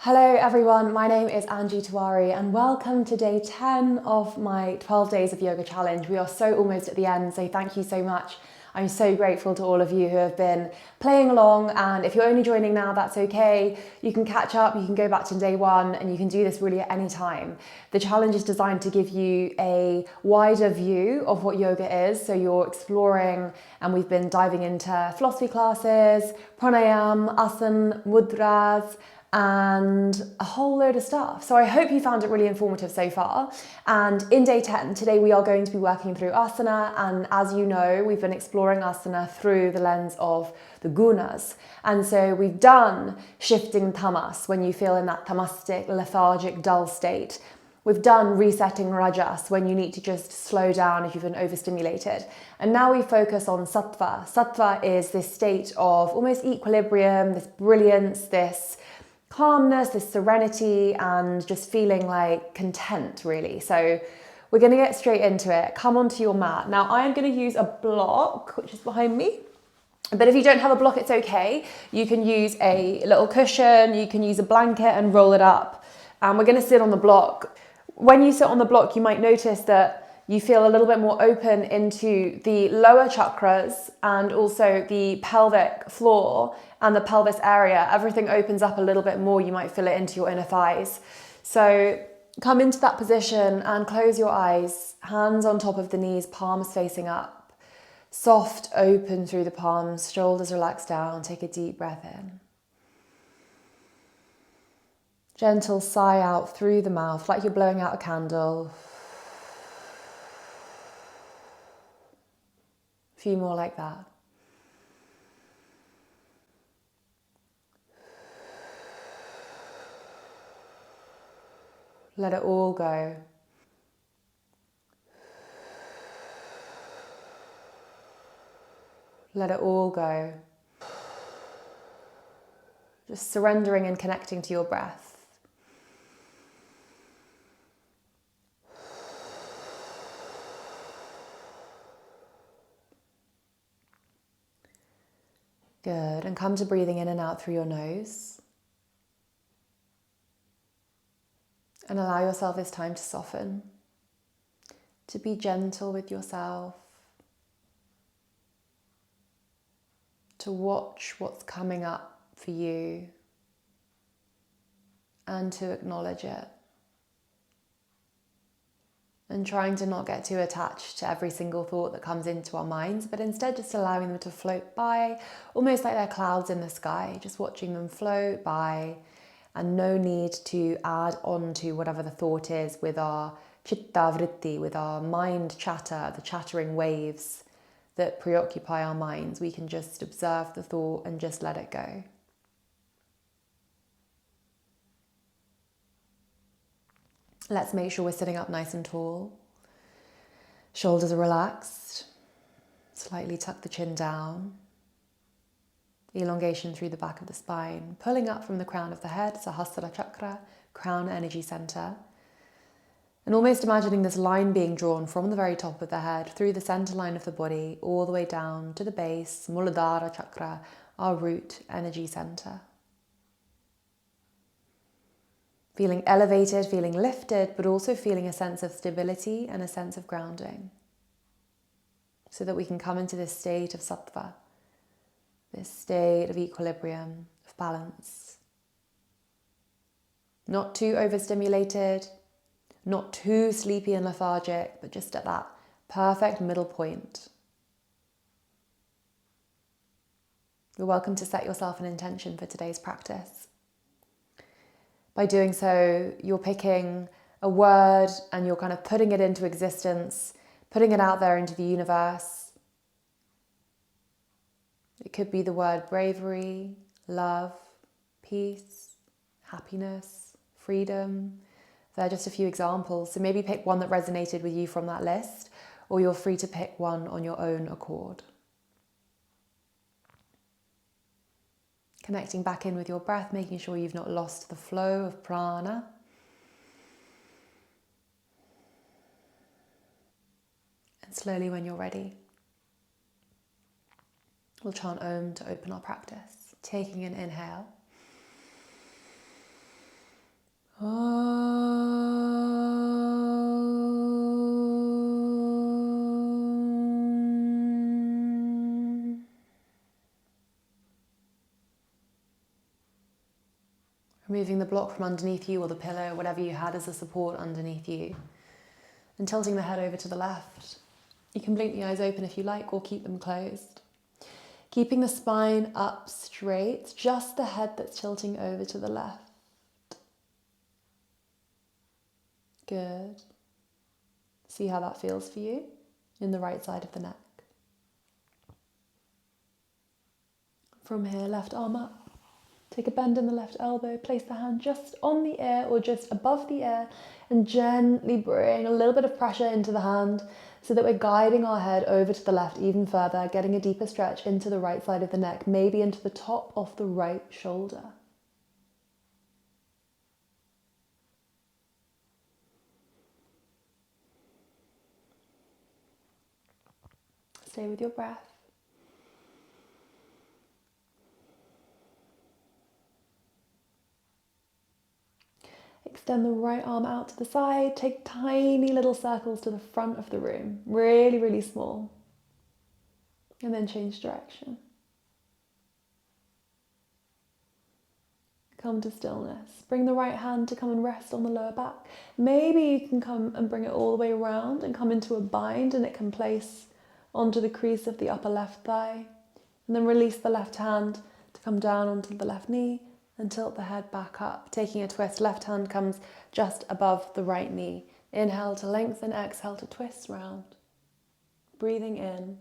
Hello everyone, my name is Tiwari and welcome to day 10 of my 12 days of yoga challenge. We are so almost at the end, so thank you so much. I'm so grateful to all of you who have been playing along, and if you're only joining now, that's okay. You can catch up, you can go back to day one, and you can do this really at any time. The challenge is designed to give you a wider view of what yoga is, so you're exploring, and we've been diving into philosophy classes, pranayam, asana, mudras, and a whole load of stuff. So I hope you found it really informative so far. And in day 10, today we are going to be working through asana. And as you know, we've been exploring asana through the lens of the gunas. And so we've done shifting tamas, when you feel in that tamastic, lethargic, dull state. We've done resetting rajas, when you need to just slow down if you've been overstimulated. And now we focus on sattva. Sattva is this state of almost equilibrium, this brilliance, this calmness, this serenity, and just feeling like content, really. So we're going to get straight into it. Come onto your mat. Now I am going to use a block, which is behind me. But if you don't have a block, it's okay. You can use a little cushion, you can use a blanket and roll it up. And we're going to sit on the block. When you sit on the block, you might notice that you feel a little bit more open into the lower chakras and also the pelvic floor and the pelvis area. Everything opens up a little bit more. You might feel it into your inner thighs. So come into that position and close your eyes, hands on top of the knees, palms facing up. Soft open through the palms, shoulders relax down. Take a deep breath in. Gentle sigh out through the mouth, like you're blowing out a candle. A few more like that. Let it all go. Let it all go. Just surrendering and connecting to your breath. Good, and come to breathing in and out through your nose. And allow yourself this time to soften, to be gentle with yourself, to watch what's coming up for you, and to acknowledge it. And trying to not get too attached to every single thought that comes into our minds, but instead just allowing them to float by, almost like they're clouds in the sky, just watching them float by, and no need to add on to whatever the thought is with our chitta vritti, with our mind chatter, the chattering waves that preoccupy our minds. We can just observe the thought and just let it go. Let's make sure we're sitting up nice and tall. Shoulders are relaxed. Slightly tuck the chin down. Elongation through the back of the spine. Pulling up from the crown of the head, Sahasrara chakra, crown energy center. And almost imagining this line being drawn from the very top of the head, through the center line of the body, all the way down to the base, Muladhara chakra, our root energy center. Feeling elevated, feeling lifted, but also feeling a sense of stability and a sense of grounding. So that we can come into this state of sattva, this state of equilibrium, of balance. Not too overstimulated, not too sleepy and lethargic, but just at that perfect middle point. You're welcome to set yourself an intention for today's practice. By doing so, you're picking a word and you're kind of putting it into existence, putting it out there into the universe. It could be the word bravery, love, peace, happiness, freedom. They're just a few examples. So maybe pick one that resonated with you from that list, or you're free to pick one on your own accord. Connecting back in with your breath, making sure you've not lost the flow of prana. And slowly, when you're ready, we'll chant Om to open our practice. Taking an inhale. Removing the block from underneath you or the pillow, whatever you had as a support underneath you. And tilting the head over to the left. You can blink the eyes open if you like or keep them closed. Keeping the spine up straight, just the head that's tilting over to the left. Good. See how that feels for you in the right side of the neck. From here, left arm up. Take a bend in the left elbow, place the hand just on the ear or just above the ear and gently bring a little bit of pressure into the hand so that we're guiding our head over to the left even further, getting a deeper stretch into the right side of the neck, maybe into the top of the right shoulder. Stay with your breath. Extend the right arm out to the side. Take tiny little circles to the front of the room. Really, really small. And then change direction. Come to stillness. Bring the right hand to come and rest on the lower back. Maybe you can come and bring it all the way around and come into a bind, and it can place onto the crease of the upper left thigh. And then release the left hand to come down onto the left knee and tilt the head back up. Taking a twist, left hand comes just above the right knee. Inhale to lengthen, exhale to twist round. Breathing in,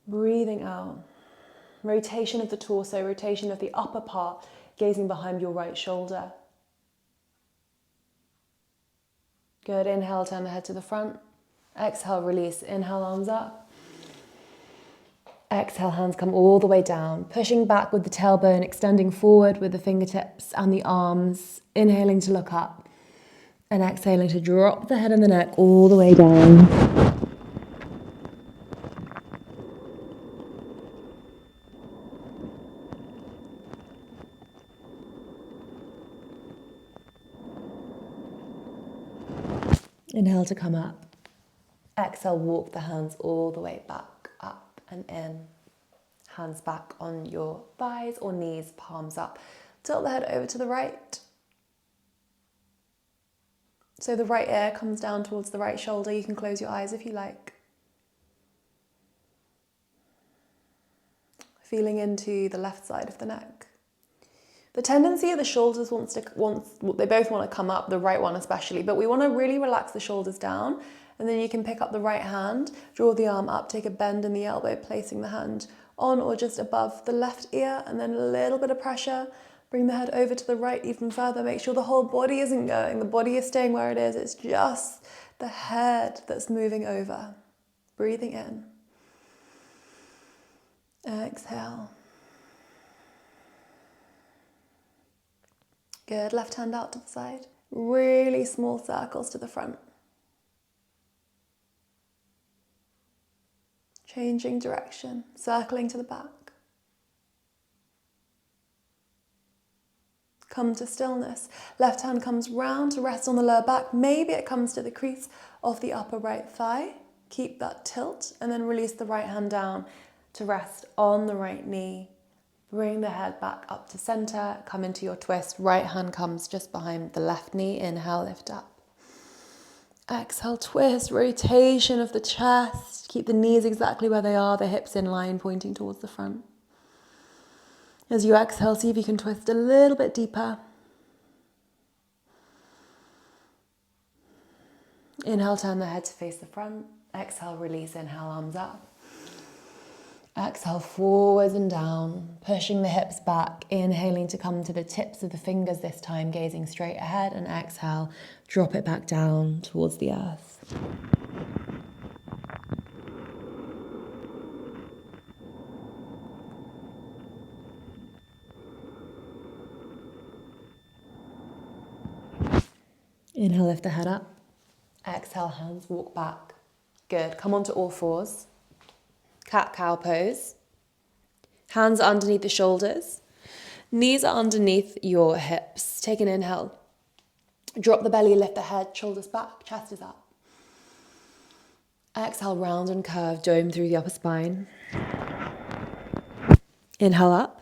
breathing out. Rotation of the torso, rotation of the upper part, gazing behind your right shoulder. Good, inhale, turn the head to the front. Exhale, release, inhale, arms up. Exhale, hands come all the way down, pushing back with the tailbone, extending forward with the fingertips and the arms. Inhaling to look up and exhaling to drop the head and the neck all the way down. Inhale to come up. Exhale, walk the hands all the way back, up and in. Hands back on your thighs or knees, palms up. Tilt the head over to the right. So the right ear comes down towards the right shoulder. You can close your eyes if you like. Feeling into the left side of the neck. The tendency of the shoulders they both want to come up, the right one especially, but we want to really relax the shoulders down, and then you can pick up the right hand, draw the arm up, take a bend in the elbow, placing the hand on or just above the left ear, and then a little bit of pressure. Bring the head over to the right even further. Make sure the whole body isn't going. The body is staying where it is. It's just the head that's moving over. Breathing in. Exhale. Good, left hand out to the side. Really small circles to the front. Changing direction, circling to the back. Come to stillness. Left hand comes round to rest on the lower back. Maybe it comes to the crease of the upper right thigh. Keep that tilt and then release the right hand down to rest on the right knee. Bring the head back up to center. Come into your twist. Right hand comes just behind the left knee. Inhale, lift up. Exhale, twist, rotation of the chest. Keep the knees exactly where they are, the hips in line, pointing towards the front. As you exhale, see if you can twist a little bit deeper. Inhale, turn the head to face the front. Exhale, release, inhale, arms up. Exhale, forwards and down, pushing the hips back, inhaling to come to the tips of the fingers this time, gazing straight ahead, and exhale, drop it back down towards the earth. Inhale, lift the head up. Exhale, hands walk back. Good, come onto all fours. Cat-cow pose. Hands are underneath the shoulders. Knees are underneath your hips. Take an inhale. Drop the belly, lift the head, shoulders back, chest is up. Exhale, round and curve, dome through the upper spine. Inhale up.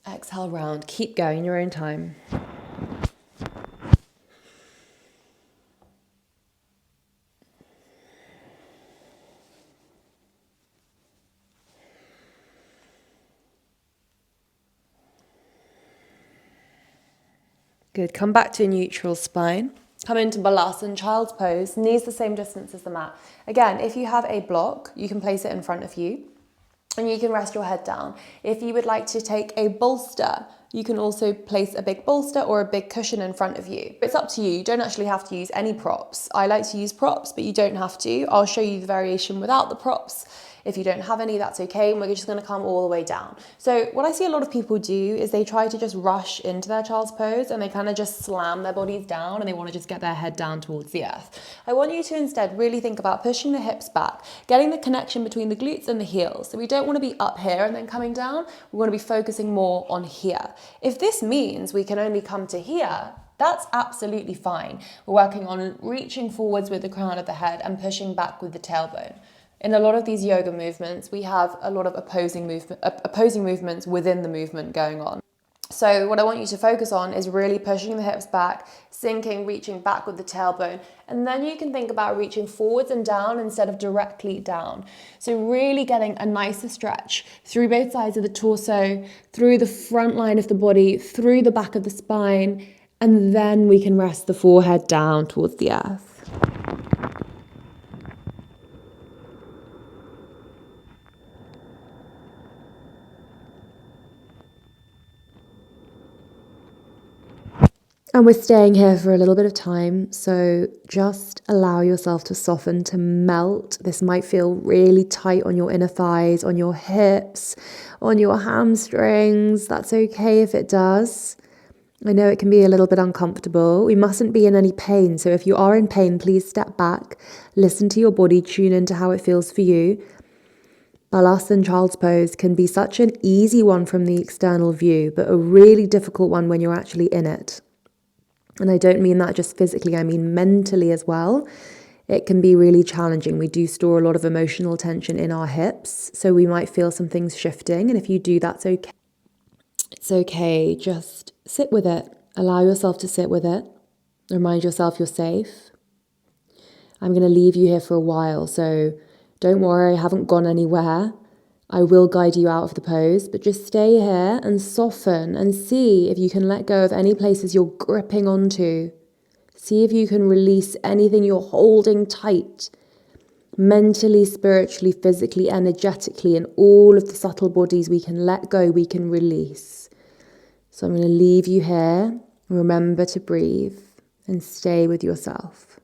Exhale round. Keep going in your own time. Good. Come back to a neutral spine. Come into Balasana, child's pose. Knees the same distance as the mat. Again, if you have a block, you can place it in front of you and you can rest your head down. If you would like to take a bolster, you can also place a big bolster or a big cushion in front of you. It's up to you. You don't actually have to use any props. I like to use props, but you don't have to. I'll show you the variation without the props. If you don't have any, that's okay. And we're just going to come all the way down. So what I see a lot of people do is they try to just rush into their child's pose and they kind of just slam their bodies down and they want to just get their head down towards the earth. I want you to instead really think about pushing the hips back, getting the connection between the glutes and the heels. So we don't want to be up here and then coming down. We want to be focusing more on here. If this means we can only come to here, that's absolutely fine. We're working on reaching forwards with the crown of the head and pushing back with the tailbone. In a lot of these yoga movements, we have a lot of opposing movements within the movement going on. So what I want you to focus on is really pushing the hips back, sinking, reaching back with the tailbone. And then you can think about reaching forwards and down instead of directly down. So really getting a nicer stretch through both sides of the torso, through the front line of the body, through the back of the spine, and then we can rest the forehead down towards the earth. And we're staying here for a little bit of time, so just allow yourself to soften, to melt. This might feel really tight on your inner thighs, on your hips, on your hamstrings. That's okay if it does. I know it can be a little bit uncomfortable. We mustn't be in any pain, so if you are in pain, please step back, listen to your body, tune into how it feels for you. Balasana child's pose can be such an easy one from the external view, but a really difficult one when you're actually in it. And I don't mean that just physically, I mean mentally as well. It can be really challenging. We do store a lot of emotional tension in our hips, so we might feel some things shifting. And if you do, that's okay. It's okay. Just sit with it. Allow yourself to sit with it. Remind yourself you're safe. I'm going to leave you here for a while, so don't worry, I haven't gone anywhere. I will guide you out of the pose, but just stay here and soften and see if you can let go of any places you're gripping onto. See if you can release anything you're holding tight, mentally, spiritually, physically, energetically, and all of the subtle bodies we can let go, we can release. So I'm going to leave you here. Remember to breathe and stay with yourself.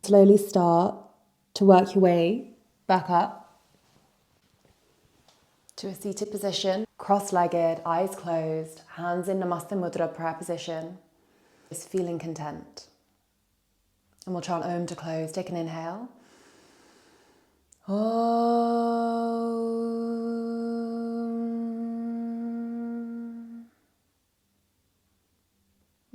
Slowly start to work your way back up to a seated position, cross-legged, eyes closed, hands in Namaste Mudra, prayer position, just feeling content. And we'll chant Om to close. Take an inhale. Om.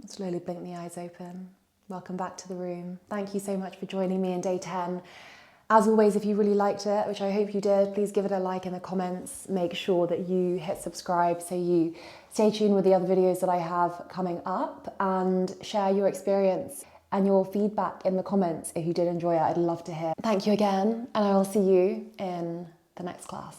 Slowly blink the eyes open. Welcome back to the room. Thank you so much for joining me in day 10. As always, if you really liked it, which I hope you did, please give it a like in the comments. Make sure that you hit subscribe so you stay tuned with the other videos that I have coming up, and share your experience and your feedback in the comments if you did enjoy it. I'd love to hear. Thank you again, and I will see you in the next class.